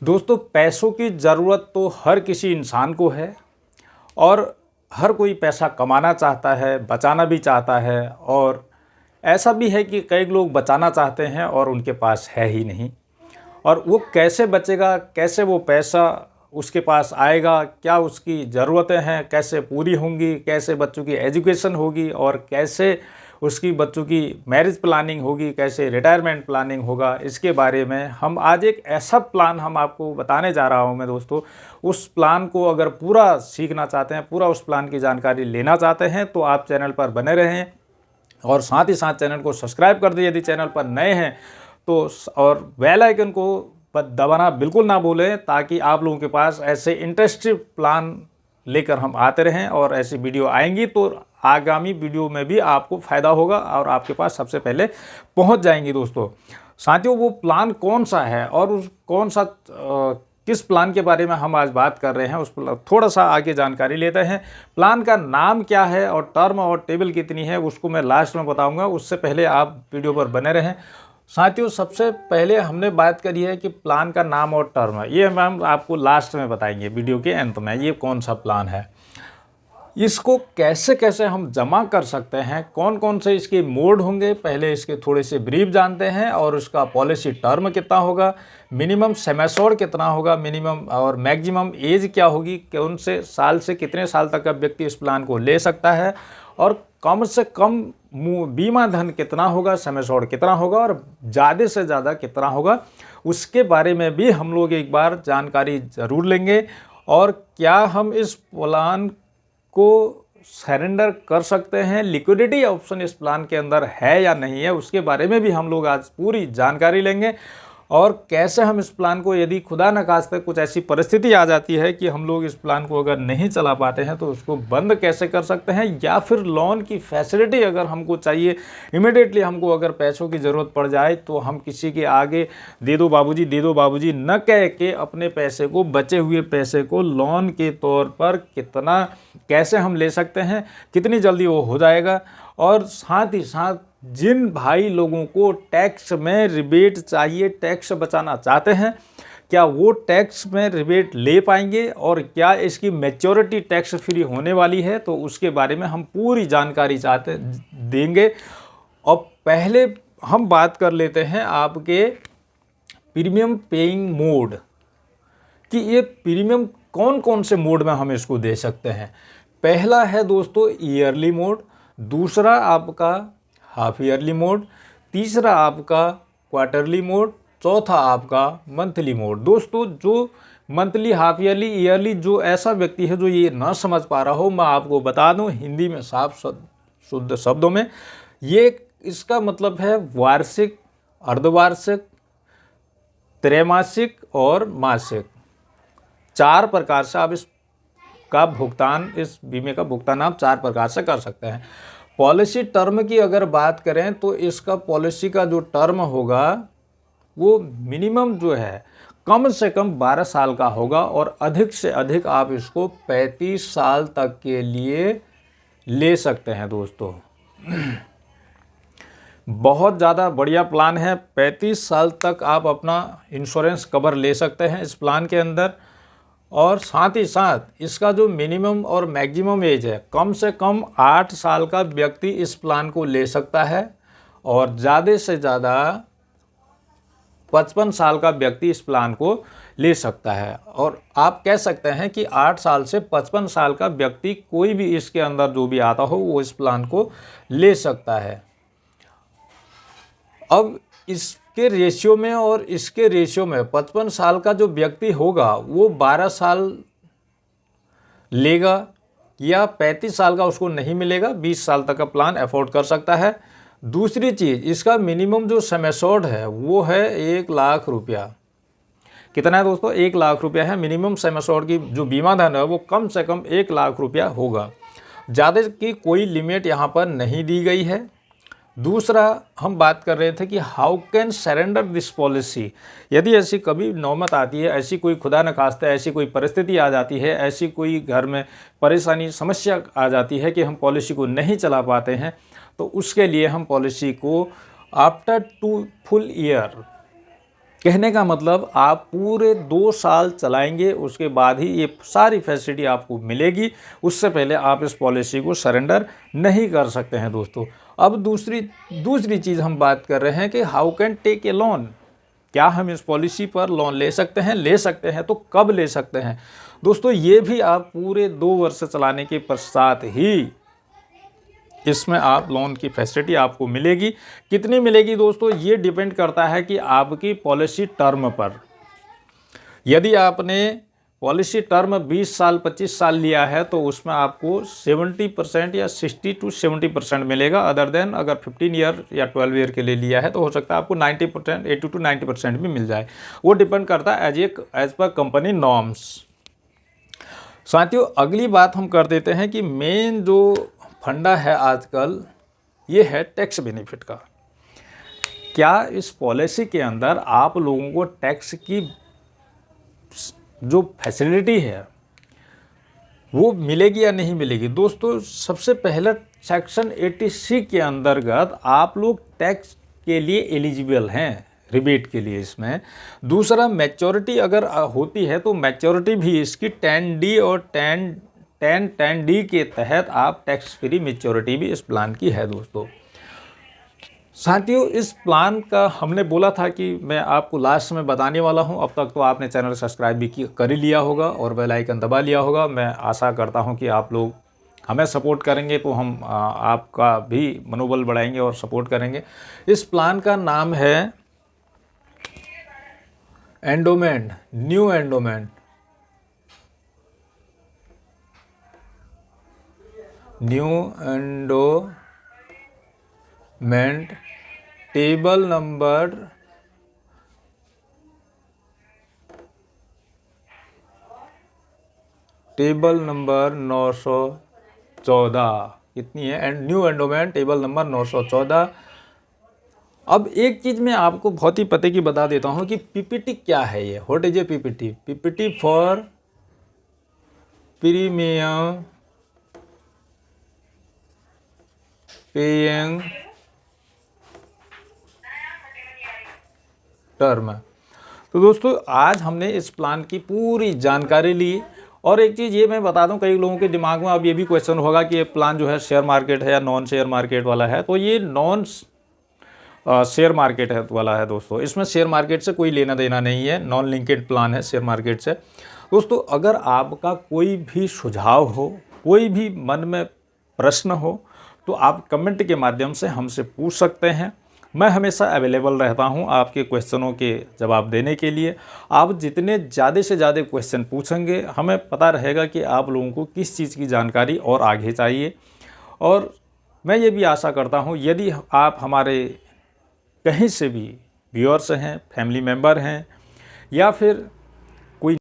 दोस्तों, पैसों की ज़रूरत तो हर किसी इंसान को है और हर कोई पैसा कमाना चाहता है, बचाना भी चाहता है। और ऐसा भी है कि कई लोग बचाना चाहते हैं और उनके पास है ही नहीं। और वो कैसे बचेगा, कैसे वो पैसा उसके पास आएगा, क्या उसकी ज़रूरतें हैं, कैसे पूरी होंगी, कैसे बच्चों की एजुकेशन होगी और कैसे उसकी बच्चों की मैरिज प्लानिंग होगी, कैसे रिटायरमेंट प्लानिंग होगा, इसके बारे में हम आज एक ऐसा प्लान हम आपको बताने जा रहा हूं मैं दोस्तों। उस प्लान को अगर पूरा सीखना चाहते हैं, पूरा उस प्लान की जानकारी लेना चाहते हैं तो आप चैनल पर बने रहें और साथ ही साथ चैनल को सब्सक्राइब कर दें यदि चैनल पर नए हैं तो, और बेल आइकन को दबाना बिल्कुल ना भूलें ताकि आप लोगों के पास ऐसे इंटरेस्टिंग प्लान लेकर हम आते रहें और ऐसी वीडियो आएंगी तो आगामी वीडियो में भी आपको फ़ायदा होगा और आपके पास सबसे पहले पहुंच जाएंगी। दोस्तों साथियों, वो प्लान कौन सा है और उस कौन सा किस प्लान के बारे में हम आज बात कर रहे हैं, उस पर थोड़ा सा आगे जानकारी लेते हैं। प्लान का नाम क्या है और टर्म और टेबल कितनी है उसको मैं लास्ट में बताऊंगा, उससे पहले आप वीडियो पर बने रहें। साथियों, सबसे पहले हमने बात करी है कि प्लान का नाम और टर्म है, ये हम आपको लास्ट में बताएंगे वीडियो के अंत में, ये कौन सा प्लान है, इसको कैसे कैसे हम जमा कर सकते हैं, कौन कौन से इसके मोड होंगे, पहले इसके थोड़े से ब्रीफ जानते हैं। और उसका पॉलिसी टर्म कितना होगा, मिनिमम सेमेस्टर कितना होगा, मिनिमम और मैक्सिमम एज क्या होगी, कौन से साल से कितने साल तक का व्यक्ति इस प्लान को ले सकता है, और कम से कम बीमा धन कितना होगा, सेमेस्टर कितना होगा और ज़्यादा से ज़्यादा कितना होगा, उसके बारे में भी हम लोग एक बार जानकारी ज़रूर लेंगे। और क्या हम इस प्लान को सरेंडर कर सकते हैं, लिक्विडिटी ऑप्शन इस प्लान के अंदर है या नहीं है, उसके बारे में भी हम लोग आज पूरी जानकारी लेंगे। और कैसे हम इस प्लान को, यदि खुदा न खास्ते कुछ ऐसी परिस्थिति आ जाती है कि हम लोग इस प्लान को अगर नहीं चला पाते हैं तो उसको बंद कैसे कर सकते हैं, या फिर लोन की फैसिलिटी अगर हमको चाहिए, इमिडिएटली हमको अगर पैसों की ज़रूरत पड़ जाए तो हम किसी के आगे दे दो बाबूजी न कह के अपने पैसे को, बचे हुए पैसे को लोन के तौर पर कितना कैसे हम ले सकते हैं, कितनी जल्दी वो हो जाएगा। और साथ ही साथ जिन भाई लोगों को टैक्स में रिबेट चाहिए, टैक्स बचाना चाहते हैं, क्या वो टैक्स में रिबेट ले पाएंगे और क्या इसकी मैच्योरिटी टैक्स फ्री होने वाली है, तो उसके बारे में हम पूरी जानकारी देंगे। और पहले हम बात कर लेते हैं आपके प्रीमियम पेइंग मोड कि ये प्रीमियम कौन कौन से मोड में हम इसको दे सकते हैं। पहला है दोस्तों ईयरली मोड, दूसरा आपका हाफ ईयरली मोड, तीसरा आपका क्वार्टरली मोड, चौथा आपका मंथली मोड। दोस्तों, जो मंथली, हाफ ईयरली, ईयरली, जो ऐसा व्यक्ति है जो ये ना समझ पा रहा हो, मैं आपको बता दूं हिंदी में साफ शुद्ध शब्दों में, ये इसका मतलब है वार्षिक, अर्धवार्षिक, त्रैमासिक और मासिक। 4 प्रकार से आप इस बीमे का भुगतान आप 4 प्रकार से कर सकते हैं। पॉलिसी टर्म की अगर बात करें तो इसका पॉलिसी का जो टर्म होगा वो मिनिमम जो है कम से कम 12 साल का होगा और अधिक से अधिक आप इसको 35 साल तक के लिए ले सकते हैं। दोस्तों, बहुत ज़्यादा बढ़िया प्लान है, 35 साल तक आप अपना इंश्योरेंस कवर ले सकते हैं इस प्लान के अंदर। और साथ ही साथ इसका जो मिनिमम और मैक्सिमम एज है, कम से कम 8 साल का व्यक्ति इस प्लान को ले सकता है और ज़्यादा से ज़्यादा 55 साल का व्यक्ति इस प्लान को ले सकता है। और आप कह सकते हैं कि 8 साल से 55 साल का व्यक्ति कोई भी इसके अंदर जो भी आता हो वो इस प्लान को ले सकता है। अब इसके रेशियो में और इसके रेशियो में 55 साल का जो व्यक्ति होगा वो 12 साल लेगा या 35 साल का उसको नहीं मिलेगा, 20 साल तक का प्लान अफोर्ड कर सकता है। दूसरी चीज़, इसका मिनिमम जो सम एश्योर्ड है वो है 1 लाख रुपया। कितना है दोस्तों? 1 लाख रुपया है मिनिमम सम एश्योर्ड की जो बीमा धन है, वो कम से कम 1 लाख रुपया होगा। ज़्यादा की कोई लिमिट यहाँ पर नहीं दी गई है। दूसरा हम बात कर रहे थे कि how can surrender this policy, यदि ऐसी कभी नौबत आती है, ऐसी कोई खुदा न खास्ता ऐसी कोई परिस्थिति आ जाती है, ऐसी कोई घर में परेशानी समस्या आ जाती है कि हम पॉलिसी को नहीं चला पाते हैं, तो उसके लिए हम पॉलिसी को आफ्टर 2 फुल ईयर कहने का मतलब आप पूरे 2 साल चलाएंगे, उसके बाद ही ये सारी फैसिलिटी आपको मिलेगी। उससे पहले आप इस पॉलिसी को सरेंडर नहीं कर सकते हैं दोस्तों। अब दूसरी चीज़ हम बात कर रहे हैं कि how can take a loan. क्या हम इस पॉलिसी पर लोन ले सकते हैं? ले सकते हैं, तो कब ले सकते हैं दोस्तों? ये भी आप पूरे 2 वर्ष चलाने के पश्चात ही इसमें आप लोन की फैसिलिटी आपको मिलेगी। कितनी मिलेगी दोस्तों? ये डिपेंड करता है कि आपकी पॉलिसी टर्म पर। यदि आपने पॉलिसी टर्म 20 साल 25 साल लिया है तो उसमें आपको 70% या 60 to 70% मिलेगा। अदर देन अगर 15 ईयर या 12 ईयर के लिए लिया है तो हो सकता है आपको 90%, 80 to 90% भी मिल जाए। वो डिपेंड करता है एज पर कंपनी नॉर्म्स। साथियों, अगली बात हम कर देते हैं कि मेन जो फंडा है आजकल, ये है टैक्स बेनिफिट का। क्या इस पॉलिसी के अंदर आप लोगों को टैक्स की जो फैसिलिटी है वो मिलेगी या नहीं मिलेगी? दोस्तों, सबसे पहले सेक्शन 80C के अंतर्गत आप लोग टैक्स के लिए एलिजिबल हैं, रिबेट के लिए इसमें। दूसरा, मैच्योरिटी अगर होती है तो मैच्योरिटी भी इसकी 10D और 10D के तहत आप टैक्स फ्री मैच्योरिटी भी इस प्लान की है दोस्तों। साथियों, इस प्लान का हमने बोला था कि मैं आपको लास्ट में बताने वाला हूं। अब तक तो आपने चैनल सब्सक्राइब भी कर ही लिया होगा और बेल आइकन दबा लिया होगा। मैं आशा करता हूं कि आप लोग हमें सपोर्ट करेंगे तो हम आपका भी मनोबल बढ़ाएंगे और सपोर्ट करेंगे। इस प्लान का नाम है endowment, new endowment. New endowment table number 914। कितनी है? New endowment table number 914। अब एक चीज़ मैं आपको बहुत ही पते की बता देता हूँ कि पीपीटी क्या है। ये what is a PPT? PPT for premium paying term. तो दोस्तों, आज हमने इस प्लान की पूरी जानकारी ली। और एक चीज़ ये मैं बता दूं, कई लोगों के दिमाग में अब ये भी क्वेश्चन होगा कि ये प्लान जो है शेयर मार्केट है या नॉन शेयर मार्केट वाला है। तो ये नॉन शेयर मार्केट है वाला है दोस्तों। इसमें शेयर मार्केट से कोई लेना देना नहीं है, नॉन लिंकेड प्लान है शेयर मार्केट से। दोस्तों, अगर आपका कोई भी सुझाव हो, कोई भी मन में प्रश्न हो, तो आप कमेंट के माध्यम से हमसे पूछ सकते हैं। मैं हमेशा अवेलेबल रहता हूं आपके क्वेश्चनों के जवाब देने के लिए। आप जितने ज़्यादा से ज़्यादा क्वेश्चन पूछेंगे, हमें पता रहेगा कि आप लोगों को किस चीज़ की जानकारी और आगे चाहिए। और मैं ये भी आशा करता हूं, यदि आप हमारे कहीं से भी व्यूअर्स हैं, फैमिली मेम्बर हैं, या फिर